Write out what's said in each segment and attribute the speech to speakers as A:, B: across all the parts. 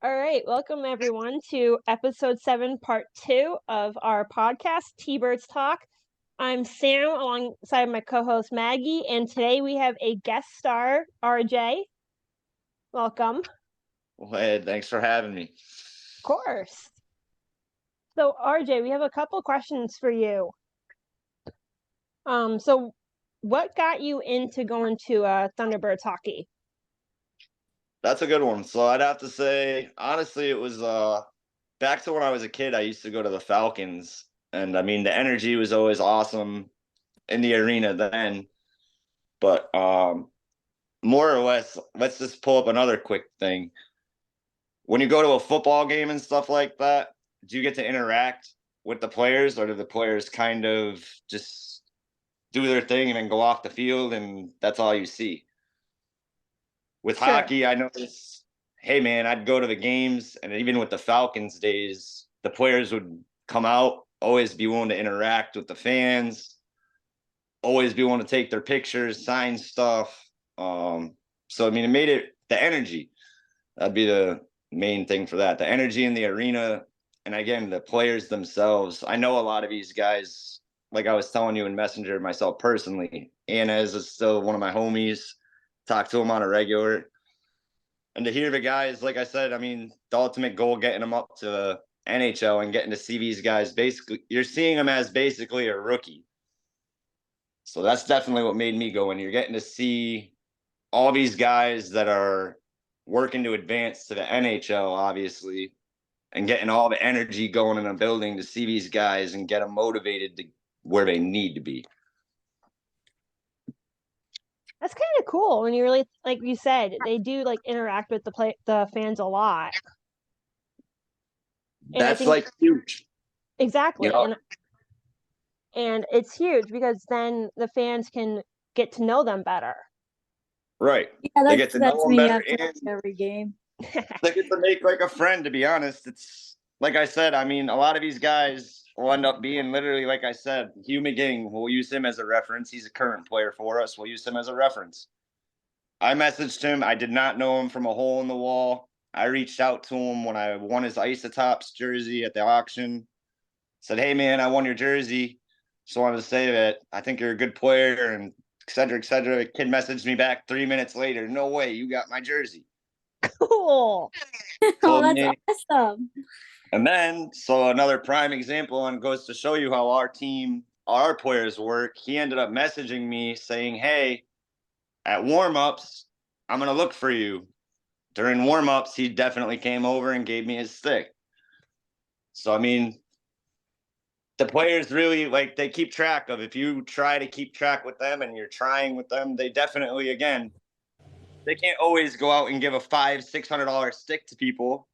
A: All right, welcome everyone to episode 7, part 2 of our podcast, T-Birds Talk. I'm Sam alongside my co-host Maggie, and today we have a guest star, RJ. Welcome.
B: Well, hey, thanks for having me.
A: Of course. So RJ, we have a couple questions for you. So what got you into going to Thunderbirds hockey?
B: That's a good one. So I'd have to say, honestly, it was back to when I was a kid. I used to go to the Falcons, and I mean the energy was always awesome in the arena then. But more or less, let's just pull up another quick thing. When you go to a football game and stuff like that, do you get to interact with the players, or do the players kind of just do their thing and then go off the field, and that's all you see? With
A: Sure.
B: hockey, I noticed, hey man, I'd go to the games, and even with the Falcons days, the players would come out, always be willing to interact with the fans, always be willing to take their pictures, sign stuff. So I mean, it made it the energy. That'd be the main thing for that. The energy in the arena, and again, the players themselves. I know a lot of these guys, like I was telling you in Messenger myself personally. Anez is still one of my homies. Talk to him on a regular. And to hear the guys, like I said, I mean, the ultimate goal, getting them up to NHL and getting to see these guys, basically, you're seeing them as basically a rookie. So that's definitely what made me go in. You're getting to see all these guys that are working to advance to the NHL, obviously, and getting all the energy going in a building to see these guys and get them motivated to where they need to be.
A: That's kind of cool when you really, like you said, they do like interact with the fans a lot. And
B: That's like huge.
A: Exactly.
B: You know?
A: And it's huge because then the fans can get to know them better.
B: Right.
C: Yeah,
B: they get to know them
C: me
B: better.
C: after every game.
B: They get to make like a friend, to be honest. It's like I said, I mean, a lot of these guys will end up being literally, like I said, Hugh McGing. We'll use him as a reference. He's a current player for us. We'll use him as a reference. I messaged him. I did not know him from a hole in the wall. I reached out to him when I won his Isotopes jersey at the auction. Said, hey, man, I won your jersey. Just wanted to say that I think you're a good player, and et cetera, et cetera. The kid messaged me back 3 minutes later. No way, you got my jersey.
A: Cool.
C: Oh, that's awesome.
B: And then, so another prime example, and goes to show you how our team, our players work. He ended up messaging me saying, hey, at warm-ups, I'm going to look for you. During warm-ups, he definitely came over and gave me his stick. So, I mean, the players really, like, they keep track of, if you try to keep track with them and you're trying with them, they definitely, again, they can't always go out and give a $500-$600 stick to people,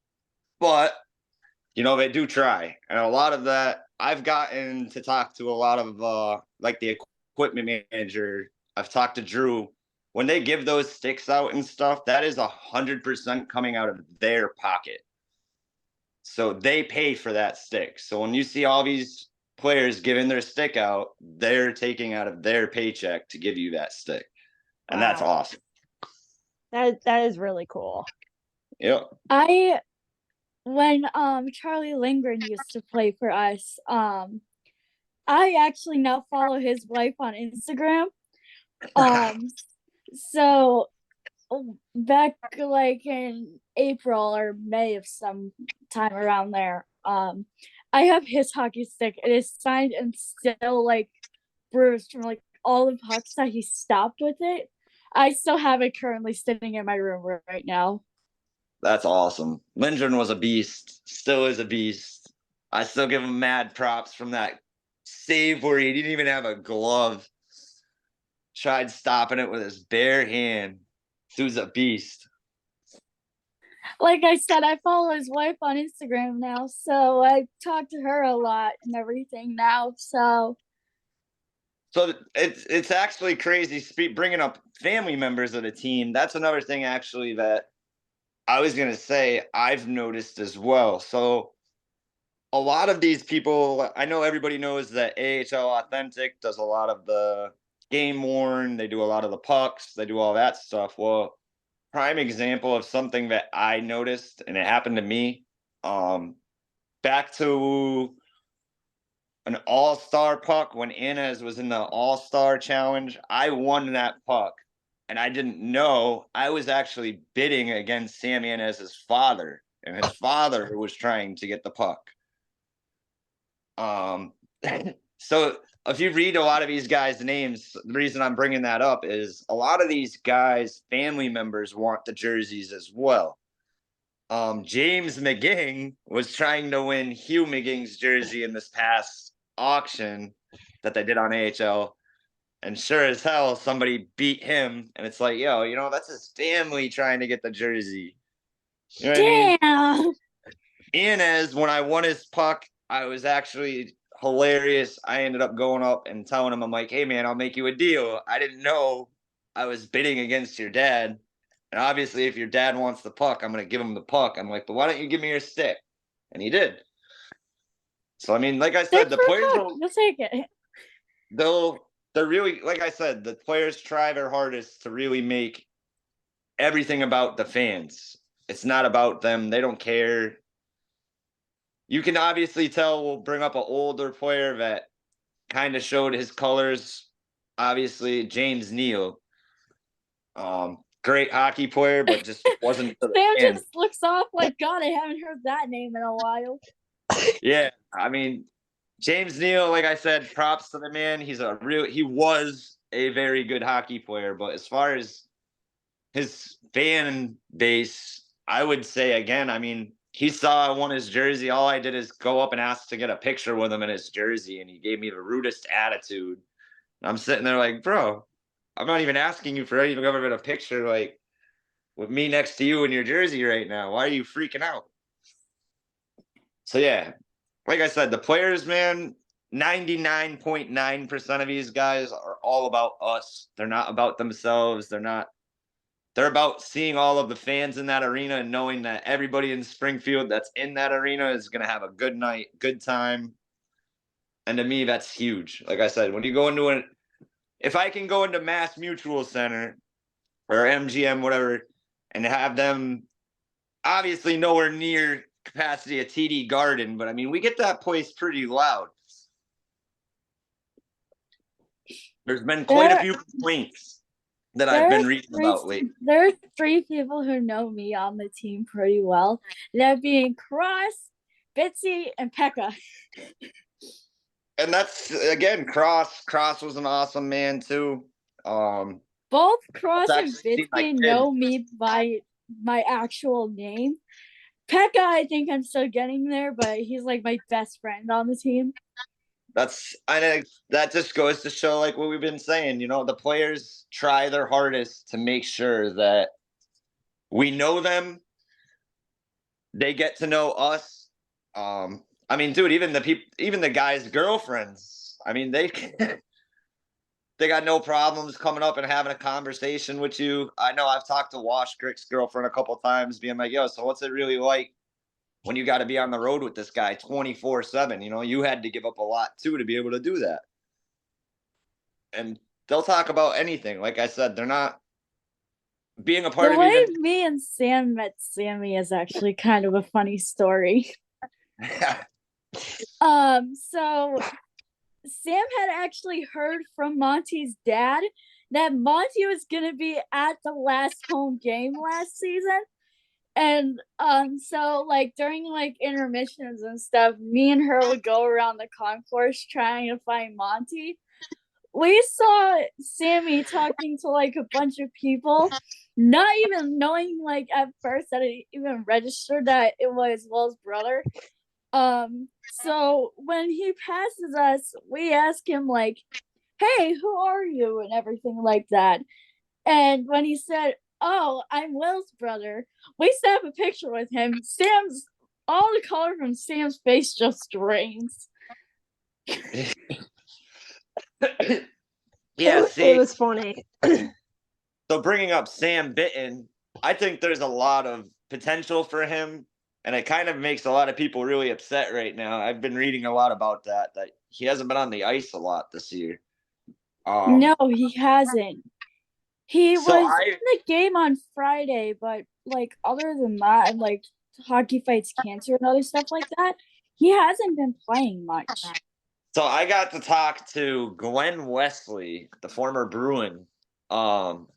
B: but you know, they do try. And a lot of that, I've gotten to talk to a lot of like the equipment manager. I've talked to Drew. When they give those sticks out and stuff, that is 100% coming out of their pocket. So they pay for that stick. So when you see all these players giving their stick out, they're taking out of their paycheck to give you that stick. And that's awesome.
A: That is really cool.
B: Yep.
C: When Charlie Lindgren used to play for us, I actually now follow his wife on Instagram. So back like in April or May of some time around there, I have his hockey stick. It is signed and still like bruised from like all the pucks that he stopped with it. I still have it currently sitting in my room right now.
B: That's awesome. Lindgren was a beast, still is a beast. I still give him mad props from that save where he didn't even have a glove. Tried stopping it with his bare hand. Dude's a beast.
C: Like I said, I follow his wife on Instagram now, so I talk to her a lot and everything now. So
B: it's actually crazy. Bringing up family members of the team, that's another thing actually that I was going to say I've noticed as well. So a lot of these people, I know everybody knows that AHL Authentic does a lot of the game worn. They do a lot of the pucks. They do all that stuff. Well, prime example of something that I noticed, and it happened to me. Back to an all-star puck when Inez was in the all-star challenge. I won that puck, and I didn't know I was actually bidding against Sam Inez's father, and his father was trying to get the puck. So if you read a lot of these guys' names, the reason I'm bringing that up is a lot of these guys' family members want the jerseys as well. James McGing was trying to win Hugh McGing's jersey in this past auction that they did on AHL. And sure as hell, somebody beat him. And it's like, yo, that's his family trying to get the jersey. You know what I mean?
C: Damn.
B: Inez, when I won his puck, I was actually hilarious. I ended up going up and telling him, I'm like, hey, man, I'll make you a deal. I didn't know I was bidding against your dad. And obviously, if your dad wants the puck, I'm going to give him the puck. I'm like, but why don't you give me your stick? And he did. So, I mean, like I said, the players
C: will take it.
B: They're really, like I said, the players try their hardest to really make everything about the fans. It's not about them. They don't care. You can obviously tell, we'll bring up an older player that kind of showed his colors. Obviously, James Neal. Great hockey player, but just wasn't.
C: Sam just looks off like, God, I haven't heard that name in a while.
B: Yeah, I mean, James Neal, like I said, props to the man. He was a very good hockey player, but as far as his fan base, I would say again, I mean, he saw I won his jersey. All I did is go up and ask to get a picture with him in his jersey, and he gave me the rudest attitude. And I'm sitting there like, bro, I'm not even asking you for even over a picture like with me next to you in your jersey right now. Why are you freaking out? So yeah, like I said, the players, man, 99.9% of these guys are all about us. They're not about themselves. They're about seeing all of the fans in that arena and knowing that everybody in Springfield that's in that arena is going to have a good night, good time. And to me, that's huge. Like I said, when you go into if I can go into Mass Mutual Center or MGM, whatever, and have them obviously nowhere near capacity of TD Garden, but I mean, we get that place pretty loud. There's been quite a few complaints that I've been reading about lately.
C: There are 3 people who know me on the team pretty well. That being Cross, Bitsy, and Pekka.
B: And that's, again, Cross. Cross was an awesome man, too.
C: Both Cross and Bitsy know me by my actual name. Pekka, I think I'm still getting there, but he's like my best friend on the team.
B: I think that just goes to show, like what we've been saying, the players try their hardest to make sure that we know them. They get to know us. I mean, dude, even the guys' girlfriends, I mean, they got no problems coming up and having a conversation with you. I know I've talked to Wash Crick's girlfriend a couple of times, being like, yo, so what's it really like when you got to be on the road with this guy 24/7? You had to give up a lot too to be able to do that. And they'll talk about anything. Like I said, they're not being a part of
C: the way me and Sam met Sammy is actually kind of a funny story. So Sam had actually heard from Monty's dad that Monty was gonna be at the last home game last season. And so like during like intermissions and stuff, me and her would go around the concourse trying to find Monty. We saw Sammy talking to like a bunch of people, not even knowing like at first that it even registered that it was Will's brother. So when he passes us, we ask him like, hey, who are you? And everything like that. And when he said, oh, I'm Will's brother, we snap a picture with him. All the color from Sam's face just drains.
B: Yeah,
A: it was funny.
B: So bringing up Sam Bitten, I think there's a lot of potential for him, and it kind of makes a lot of people really upset right now. I've been reading a lot about that he hasn't been on the ice a lot this year.
C: No, he hasn't. He
B: So
C: was in the game on Friday, but like other than that, and like hockey fights cancer and other stuff like that, he hasn't been playing much.
B: So I got to talk to Glenn Wesley, the former Bruin, and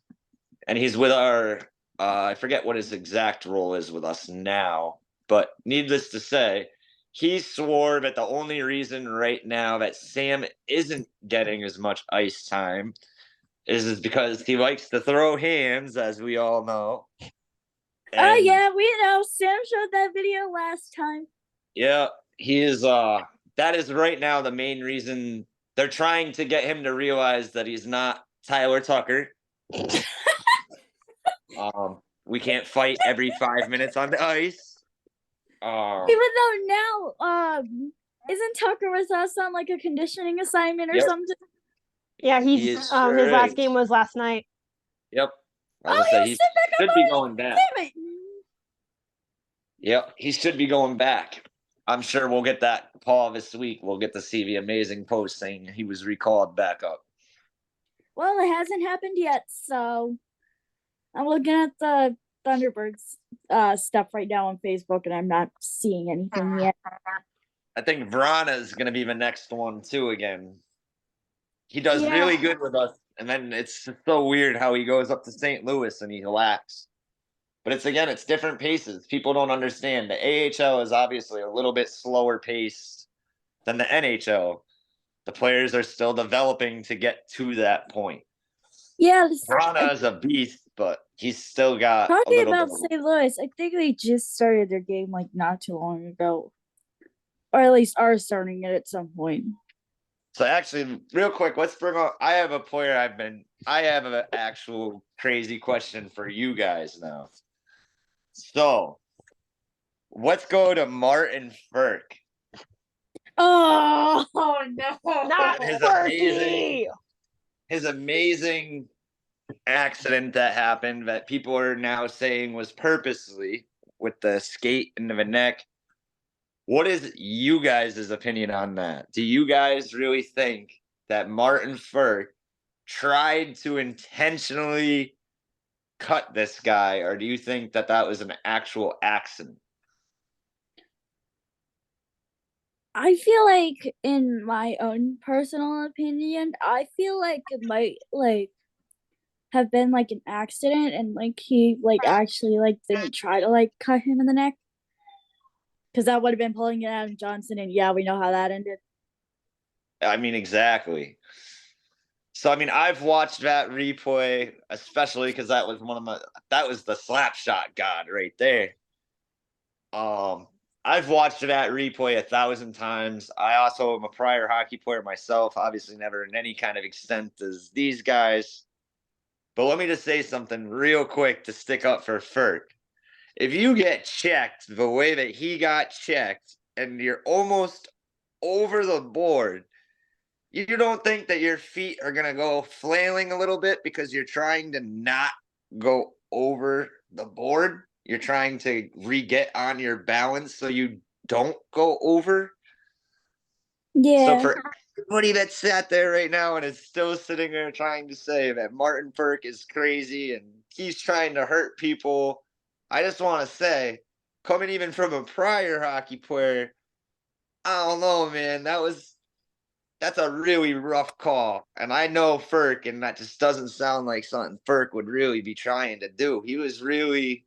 B: he's with our. I forget what his exact role is with us now, but needless to say, he swore that the only reason right now that Sam isn't getting as much ice time is because he likes to throw hands, as we all know.
C: Oh yeah, we know. Sam showed that video last time.
B: Yeah, he is. That is right now the main reason they're trying to get him to realize that he's not Tyler Tucker. We can't fight every 5 minutes on the ice.
C: Even though now, isn't Tucker with us on like a conditioning assignment or something?
A: Yeah, his last game was last night.
B: Yep.
C: He
B: should be going back. Yep, he should be going back. I'm sure we'll get that call this week. We'll get to see the amazing post saying he was recalled back up.
C: Well, it hasn't happened yet, so I'm looking at the Thunderbirds stuff right now on Facebook, and I'm not seeing anything yet.
B: I think Vrana is going to be the next one too. Again, he does really good with us, and then it's just so weird how he goes up to St. Louis and he lacks. But it's different paces. People don't understand. The AHL is obviously a little bit slower paced than the NHL. The players are still developing to get to that point.
C: Yeah,
B: Vrana is a beast, but he's still got
C: talking about St. Louis. I think they just started their game like not too long ago, or at least are starting it at some point.
B: So actually, real quick, let's bring up. I have an actual crazy question for you guys now. So let's go to Martin Firk.
C: Oh no!
A: Not
B: his amazing accident that happened that people are now saying was purposely with the skate into the neck. What is you guys' opinion on that? Do you guys really think that Martin Firk tried to intentionally cut this guy, or do you think that that was an actual accident?
C: I feel like, in my own personal opinion, I feel like it might like have been like an accident, and like he like actually like didn't try to like cut him in the neck, because that would have been pulling it Adam Johnson, and yeah, we know how that ended.
B: I mean, exactly. So, I mean, I've watched that replay, especially because that was the slap shot god right there. I've watched that replay 1,000 times. I also am a prior hockey player myself, obviously never in any kind of extent as these guys. But let me just say something real quick to stick up for Firk. If you get checked the way that he got checked and you're almost over the board, you don't think that your feet are going to go flailing a little bit because you're trying to not go over the board? You're trying to re-get on your balance so you don't go over?
C: Yeah.
B: So for everybody that sat there right now and is still sitting there trying to say that Martin Firk is crazy and he's trying to hurt people, I just want to say, coming even from a prior hockey player, I don't know, man. That's a really rough call. And I know Firk, and that just doesn't sound like something Firk would really be trying to do. He was really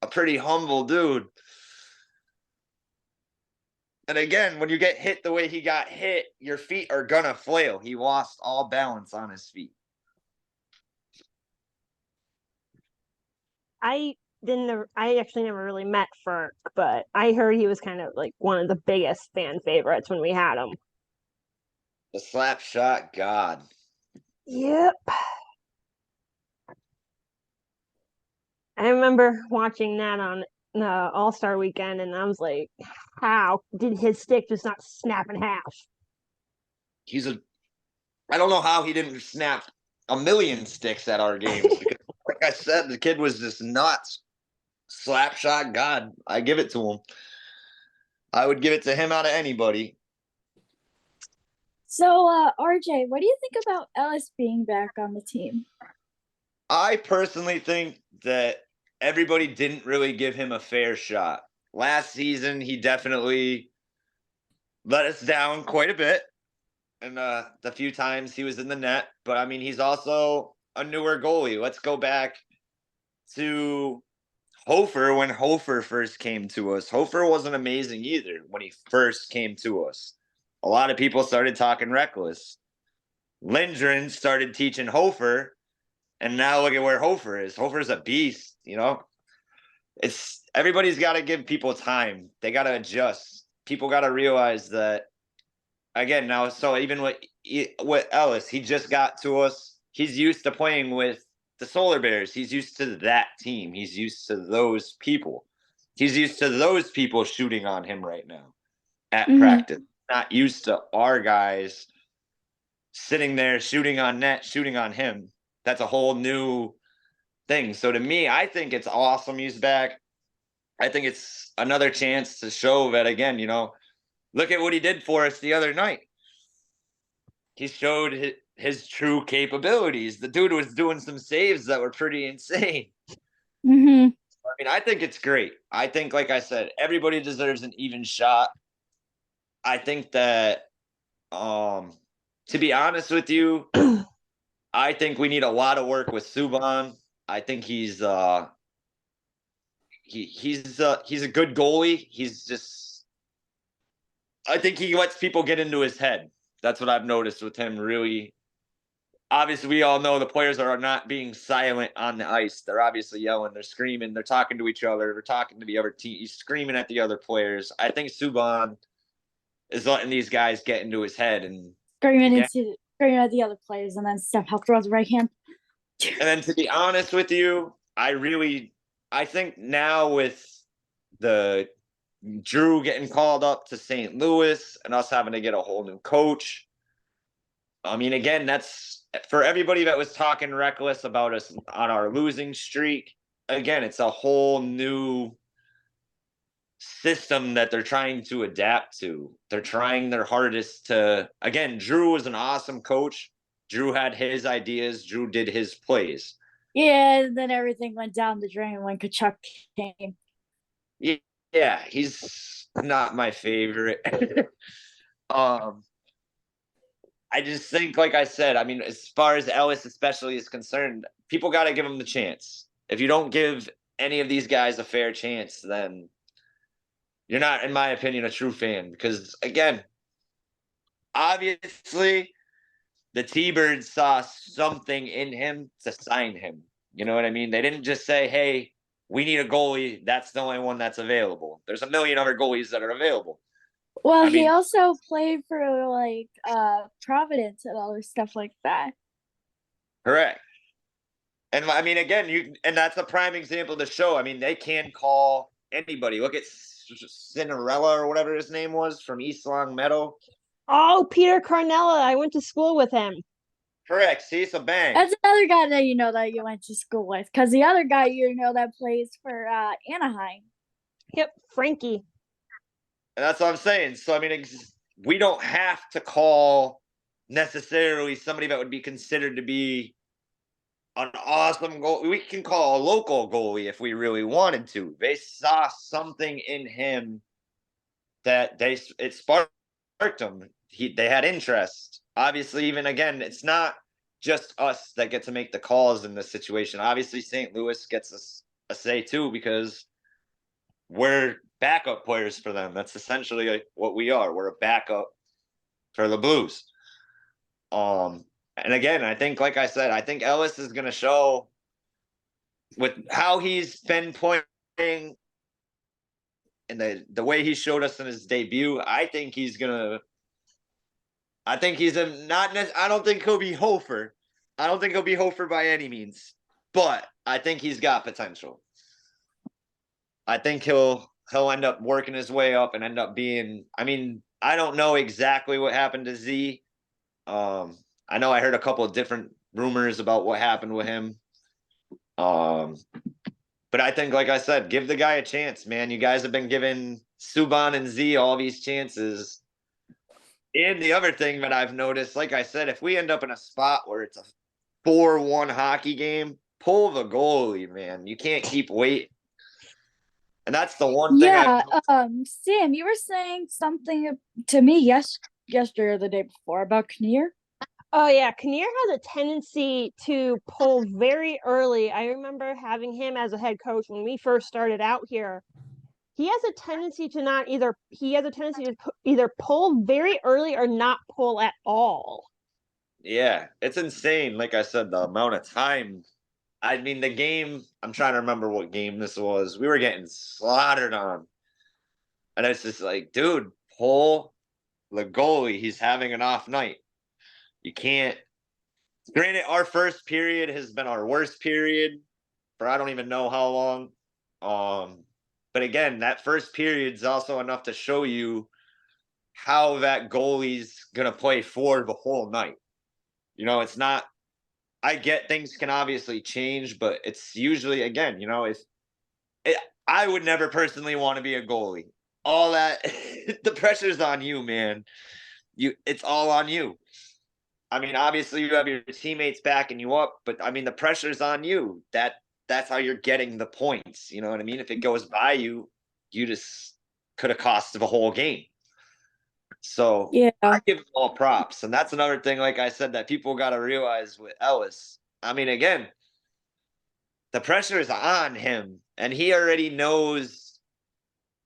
B: a pretty humble dude. And again, when you get hit the way he got hit, your feet are gonna flail. He lost all balance on his feet.
A: I actually never really met Firk, but I heard he was kind of like one of the biggest fan favorites when we had him.
B: The slap shot god.
A: Yep. I remember watching that on All-Star Weekend, and I was like, how did his stick just not snap in half?
B: I don't know how he didn't snap a million sticks at our games. Because, like I said, the kid was just nuts. Slap shot god. I give it to him. I would give it to him out of anybody.
C: So, RJ, what do you think about Ellis being back on the team?
B: I personally think that everybody didn't really give him a fair shot. Last season, he definitely let us down quite a bit. And the few times he was in the net, but I mean, he's also a newer goalie. Let's go back to Hofer when Hofer first came to us. Hofer wasn't amazing either when he first came to us. A lot of people started talking reckless. Lindgren started teaching Hofer, and now look at where Hofer is. Hofer's a beast, you know? It's everybody's got to give people time. They got to adjust. People got to realize that again now. So even with Ellis, he just got to us. He's used to playing with the Solar Bears. He's used to that team. He's used to those people. He's used to those people shooting on him right now at practice. Not used to our guys sitting there shooting on net, shooting on him. That's a whole new thing. So to me, I think it's awesome he's back. I think it's another chance to show that again, look at what he did for us the other night. He showed his true capabilities. The dude was doing some saves that were pretty insane. I mean, I think it's great. I think, like I said, everybody deserves an even shot. I think that, to be honest with you, I think we need a lot of work with Subban. I think he's a good goalie. I think he lets people get into his head. That's what I've noticed with him, really. Obviously, we all know the players are not being silent on the ice. They're obviously yelling. They're screaming. They're talking to each other. They're talking to the other team. He's screaming at the other players. I think Subban is letting these guys get into his head and
C: screaming at the other players, and then Steph helped throw the right hand.
B: And then, to be honest with you, I think now with the Drew getting called up to St. Louis and us having to get a whole new coach. I mean, again, that's for everybody that was talking reckless about us on our losing streak. Again, it's a whole new system that they're trying to adapt to. They're trying their hardest to, again, Drew was an awesome coach. Drew had his ideas. Drew did his plays.
C: Yeah, and then everything went down the drain when Kachuk came.
B: Yeah, he's not my favorite. I just think, like I said, I mean, as far as Ellis especially is concerned, people got to give him the chance. If you don't give any of these guys a fair chance, then you're not, in my opinion, a true fan. Because, again, obviously, the T-Birds saw something in him to sign him. You know what I mean? They didn't just say, hey, we need a goalie. That's the only one that's available. There's a million other goalies that are available.
C: Well, he also played for Providence and other stuff like that.
B: Correct. And I mean, again, and that's a prime example to show. I mean, they can call anybody. Look at Cinderella or whatever his name was from East Long Meadow.
A: Oh, Peter Carnella. I went to school with him.
B: Correct. See, so bang.
C: That's another guy that you went to school with. Because the other guy that plays for Anaheim.
A: Yep, Frankie.
B: And that's what I'm saying. So, I mean, we don't have to call necessarily somebody that would be considered to be an awesome goal. We can call a local goalie if we really wanted to. They saw something in him that it sparked them. They had interest. Obviously, even again, it's not just us that get to make the calls in this situation. Obviously, St. Louis gets a say too because we're backup players for them. That's essentially what we are. We're a backup for the Blues. And again, I think, like I said, I think Ellis is going to show with how he's been playing and the way he showed us in his debut. I think he's not. I don't think he'll be Hofer. I don't think he'll be Hofer by any means, but I think he's got potential. I think he'll end up working his way up and end up being. I mean, I don't know exactly what happened to Z. I know I heard a couple of different rumors about what happened with him. But I think, like I said, give the guy a chance, man. You guys have been giving Subban and Z all these chances. And the other thing that I've noticed, like I said, if we end up in a spot where it's a 4-1 hockey game, pull the goalie, man. You can't keep waiting. And that's the one thing
C: Sam, you were saying something to me yesterday or the day before about Kinnear.
A: Oh yeah, Kinnear has a tendency to pull very early. I remember having him as a head coach when we first started out here. He has a tendency to not either. He has a tendency to either pull very early or not pull at all.
B: Yeah, it's insane. Like I said, the amount of time. I mean, the game, I'm trying to remember what game this was. We were getting slaughtered on. And it's just like, dude, pull the goalie. He's having an off night. You can't. Granted, our first period has been our worst period for I don't even know how long. But again, that first period is also enough to show you how that goalie's gonna play for the whole night. You know, it's not. I get things can obviously change, but it's usually again, you know, if it, I would never personally want to be a goalie. All that the pressure's on you, man. It's all on you. I mean, obviously you have your teammates backing you up, but I mean the pressure's on you. That's how you're getting the points. You know what I mean? If it goes by you, you just could have cost the whole game. So
C: Yeah.
B: I give him all props. And that's another thing, like I said, that people got to realize with Ellis. I mean, again, the pressure is on him, and he already knows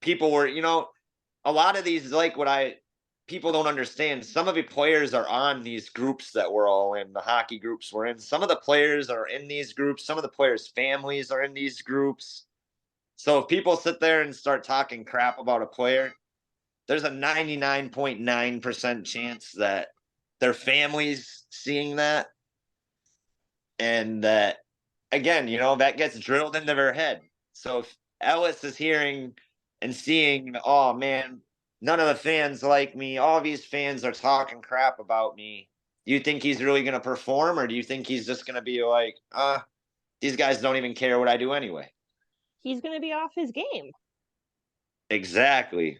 B: people were, you know, a lot of these, like people don't understand. Some of the players are on these groups that we're all in, the hockey groups we're in. Some of the players are in these groups. Some of the players' families are in these groups. So if people sit there and start talking crap about a player, there's a 99.9% chance that their family's seeing that. And that, again, you know, that gets drilled into their head. So if Ellis is hearing and seeing, oh man, none of the fans like me, all these fans are talking crap about me, do you think he's really going to perform, or do you think he's just going to be like, these guys don't even care what I do anyway?
A: He's going to be off his game.
B: Exactly.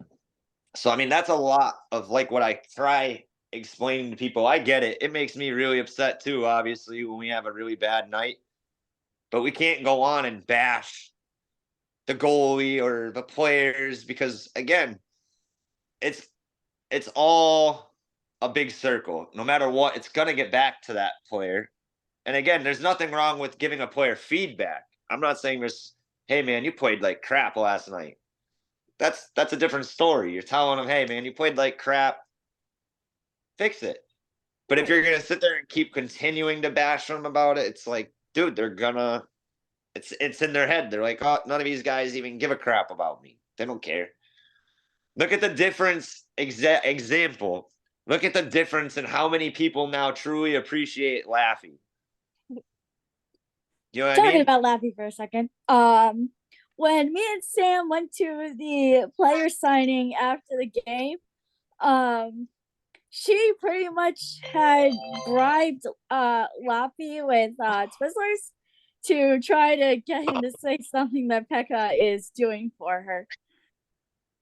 B: So, I mean, that's a lot of like what I try explaining to people. I get it. It makes me really upset too, obviously, when we have a really bad night. But we can't go on and bash the goalie or the players because, again, it's all a big circle. No matter what, it's going to get back to that player. And again, there's nothing wrong with giving a player feedback. I'm not saying there's, hey, man, you played like crap last night. That's a different story. You're telling them, hey, man, you played like crap. Fix it. But if you're going to sit there and keep continuing to bash them about it, it's like, dude, they're going to, it's in their head. They're like, oh, none of these guys even give a crap about me. They don't care. Look at the difference. Example. Look at the difference in how many people now truly appreciate Laffy. You know what I
C: Talking
B: mean?
C: about Laffy for a second. When me and Sam went to the player signing after the game, she pretty much had bribed Laffy with Twizzlers to try to get him to say something that Pekka is doing for her.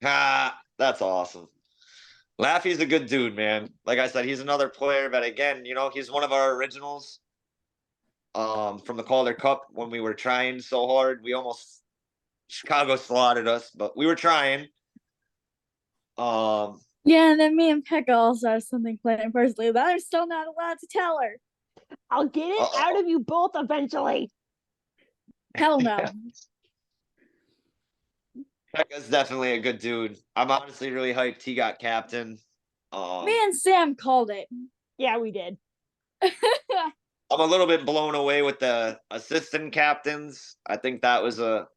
B: That's awesome. Laffy's a good dude, man. Like I said, he's another player, but again, you know, he's one of our originals. From the Calder Cup when we were trying so hard. We almost Chicago slaughtered us, but we were trying.
C: Yeah, and then me and Pekka also have something planned personally that I'm still not allowed to tell her.
A: I'll get it out of you both eventually.
C: Hell no.
B: Pekka's definitely a good dude. I'm honestly really hyped he got captain.
C: Me and Sam called it.
A: Yeah, we did.
B: I'm a little bit blown away with the assistant captains. I think that was a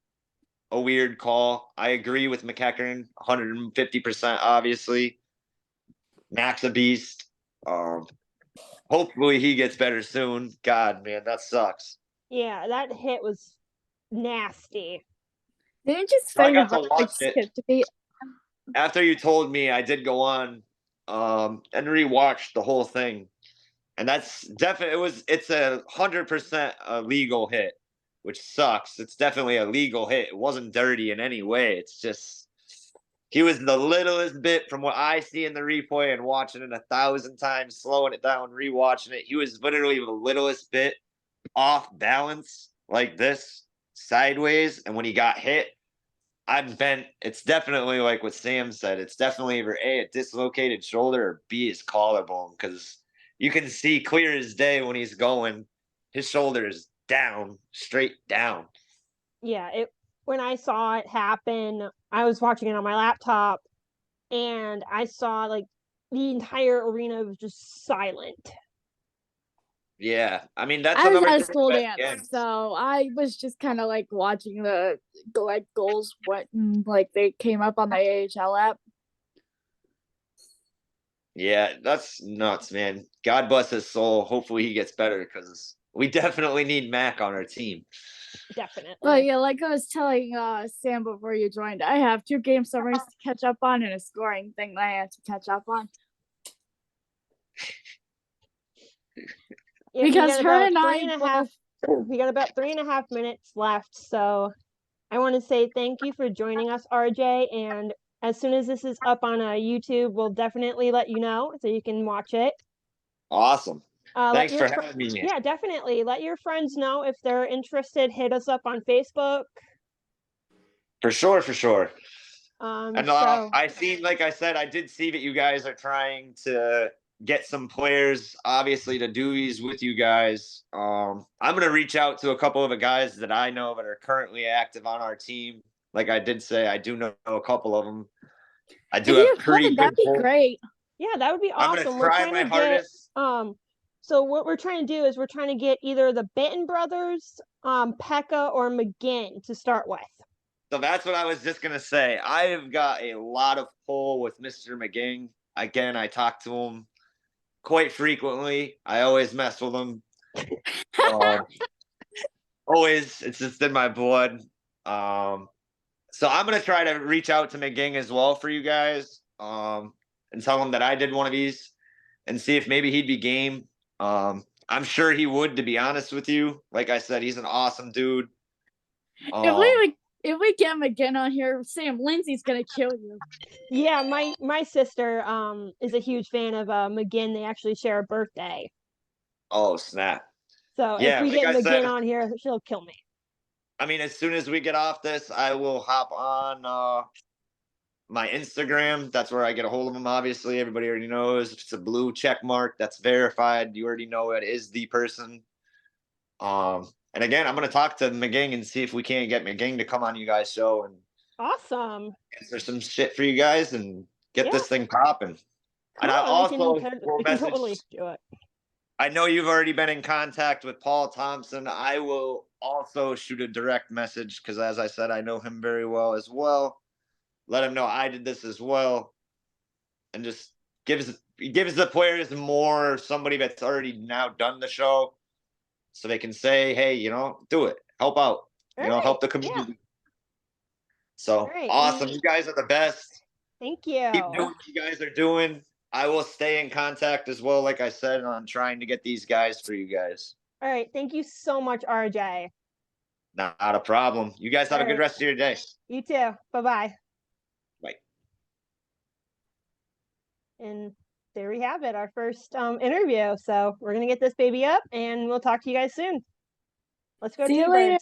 B: weird call. I agree with McEachern 150%, obviously. Max a beast. Hopefully he gets better soon. God, man, that sucks.
A: Yeah, that hit was nasty.
C: Didn't just
B: I
C: find
B: got
C: your
B: to
C: heart
B: watch
C: skip
B: it.
C: to be.
B: After you told me, I did go on and rewatch the whole thing. And that's definitely it's 100% a legal hit, which sucks. It's definitely a legal hit. It wasn't dirty in any way. It's just he was the littlest bit from what I see in the replay and watching it 1,000 times, slowing it down, rewatching it. He was literally the littlest bit off balance. like this sideways, and when he got hit, I'm bent. It's definitely like what Sam said. It's definitely either A, a dislocated shoulder, or B, his collarbone, because you can see clear as day when he's going, his shoulder is down, straight down.
A: Yeah, when I saw it happen, I was watching it on my laptop, and I saw like the entire arena was just silent.
B: Yeah, I mean that's
C: I was
B: another
C: at a
B: thing
C: school
B: that-
C: dance, so I was just kind of like watching the like goals when like they came up on the AHL app.
B: Yeah, that's nuts, man. God bless his soul. Hopefully he gets better because we definitely need Mac on our team.
A: Definitely.
C: But yeah, like I was telling Sam before you joined, I have 2 game summaries to catch up on and a scoring thing that I have to catch up on.
A: Yeah,
C: Because her and
A: we got about 3.5 minutes left, so I want to say thank you for joining us, RJ. And as soon as this is up on YouTube, we'll definitely let you know so you can watch it.
B: Awesome.
A: Let
B: Thanks
A: your
B: for having me.
A: Yeah, definitely. Let your friends know if they're interested. Hit us up on Facebook.
B: For sure, for sure. And
A: So
B: I seen, like I said, I did see that you guys are trying to get some players, obviously, to do these with you guys. I'm gonna reach out to a couple of the guys that I know that are currently active on our team. Like I did say, I do know a couple of them. I do
C: if
B: have
C: you
B: pretty
C: could, that'd
B: good
C: be
B: pull.
C: great.
A: yeah, that would be
B: I'm
A: awesome.
B: gonna
A: We're
B: try
A: trying
B: my
A: to
B: hardest.
A: get so what we're trying to do is we're trying to get either the Benton brothers, Pekka or McGinn to start with.
B: So that's what I was just gonna say. I have got a lot of pull with Mr. McGing. Again, I talk to him quite frequently. I always mess with him. Always, it's just in my blood. So I'm gonna try to reach out to McGing as well for you guys, and tell him that I did one of these, and see if maybe he'd be game. I'm sure he would, to be honest with you. Like I said, he's an awesome dude.
C: If we get him again on here, Sam, Lindsay's gonna kill you.
A: Yeah, my sister is a huge fan of McGinn. They actually share a birthday.
B: Oh snap!
A: So
B: Yeah,
A: if we
B: like
A: get
B: I
A: McGinn
B: said,
A: on here, she'll kill me.
B: I mean, as soon as we get off this, I will hop on my Instagram. That's where I get a hold of him. Obviously, everybody already knows. If it's a blue check mark, that's verified. You already know it is the person. And again, I'm gonna talk to McGing and see if we can't get McGing to come on you guys' show and
A: Awesome.
B: answer some shit for you guys and get
A: Yeah.
B: this thing popping. And I
A: Cool,
B: also will
A: we can totally do it.
B: I know you've already been in contact with Paul Thompson. I will also shoot a direct message because, as I said, I know him very well as well. Let him know I did this as well, and just gives the players more somebody that's already now done the show, so they can say, "Hey, do it, help out, help the community." Yeah. So awesome! You guys are the best.
A: Thank you.
B: Keep doing what you guys are doing. I will stay in contact as well, like I said, on trying to get these guys for you guys.
A: All right. Thank you so much, RJ.
B: Not a problem. You guys have a good rest of your day.
A: You too. Bye-bye.
B: Bye.
A: And there we have it, our first interview. So we're going to get this baby up, and we'll talk to you guys soon. Let's go.
C: See you later.